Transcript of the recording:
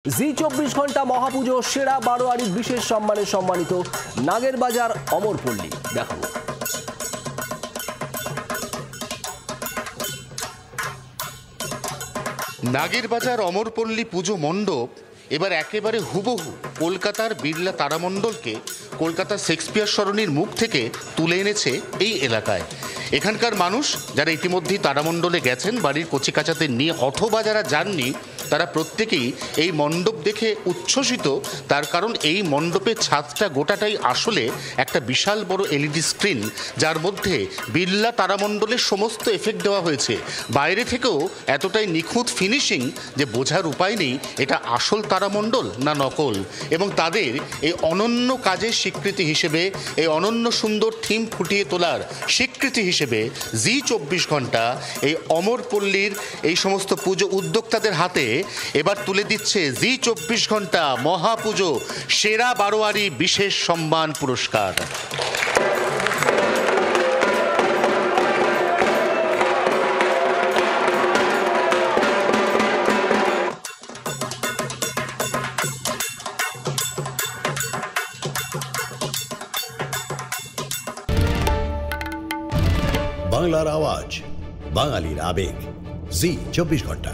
জি 24 ঘন্টা মহাপুজো সেরা বারোয়ারির বিশেষ সম্মানে সম্মানিত নাগেরবাজার অমরপল্লী দেখাবো। নাগেরবাজার অমরপল্লী পুজো মণ্ডপ এবার একেবারে হুবহু কলকাতার বিড়লা তারামণ্ডলকে কলকাতার শেক্সপিয়ার সরণির মুখ থেকে তুলে এনেছে এই এলাকায়। এখানকার মানুষ যারা ইতিমধ্যেই তারামণ্ডলে গেছেন বাড়ির কচিকাচাদের নিয়ে অথবা যারা যাননি, তারা প্রত্যেকেই এই মণ্ডপ দেখে উচ্ছ্বসিত। তার কারণ এই মণ্ডপের ছাদটা গোটাটাই আসলে একটা বিশাল বড় এলইডি স্ক্রিন, যার মধ্যে বিড়লা তারামণ্ডলের সমস্ত এফেক্ট দেওয়া হয়েছে। বাইরে থেকেও এতটাই নিখুঁত ফিনিশিং যে বোঝার উপায় নেই এটা আসল তারামণ্ডল না নকল। এবং তাদের এই অনন্য কাজের স্বীকৃতি হিসেবে, এই অনন্য সুন্দর থিম ফুটিয়ে তোলার স্বীকৃতি হিসেবে জি 24 ঘন্টা এই অমরপল্লীর এই সমস্ত পুজো উদ্যোক্তাদের হাতে এবার তুলে দিচ্ছে জি 24 ঘন্টা মহাপুজো সেরা বারোয়ারি বিশেষ সম্মান পুরস্কার। বাংলার আওয়াজ, বাঙালির আবেগ, জি 24 ঘন্টা।